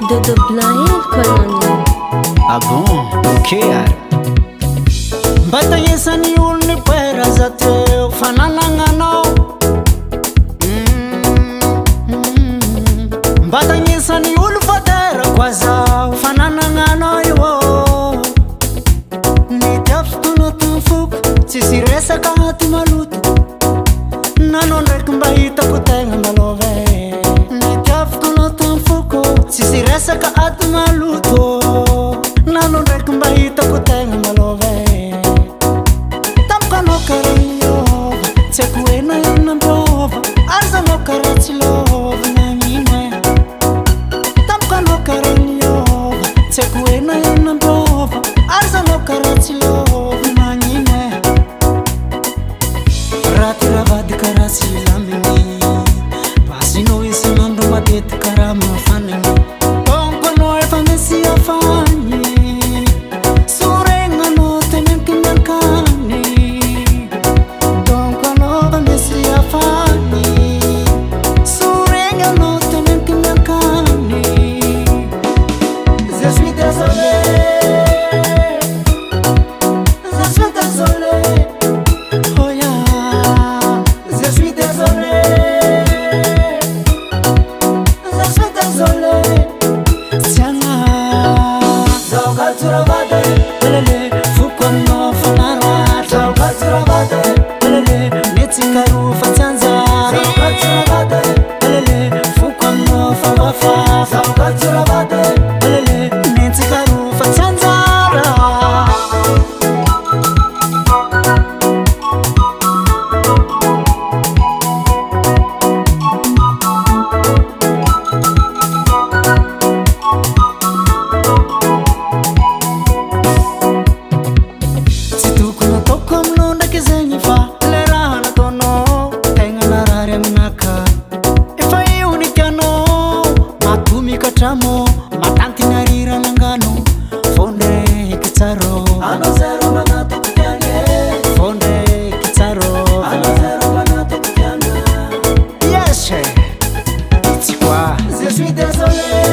Dodo blanc koloni. Ah bon, ok ary. Mba tagnesany olony pera za teo fananananao. Mba tagnesany olo fatera koa zao fananananao io. Nitiaviko natao foko tsisy resaka aty maloto. Nanao ndraiky mba hitako tegna malova e. Nitiaviko natao foko tsisy resaka aty maloto. Nanao ndraiky mba hitako tegna malova e. Tamiko anao karaha miova, tsy haiko hoe na ino nampiova. Aza anao karaha tsy lova nagnino e. Tamiko anao karaha miova, tsy haiko hoe na ino nampiova. Aza anao karaha tsy lova nagnino e. Raha ty ravady karaha tsy laminy, pasinao isan'andro matety karaha mafaniny. Donko anao efa misy afany, soregnanao tenenky miankany. Donko anao efa misy afany, soregnanao tenenky miankany. Je suis désolé, je suis désolé. Oh yeah, je suis désolé, je suis désolé. Tiana zao kalturavade, lele fuko no fanara. Zao kalturavade, lele netsikaru fatsanza. Zao kalturavade, lele fuko no fawafa. Zao kalturavade, lele netsikaru fatsanza. Matanti narira langano, fonde kitsaro. Ano zero manato kutiane, fonde kitsaro. Ano zero manato kutiane. Yes, it's quoi? Je suis désolé.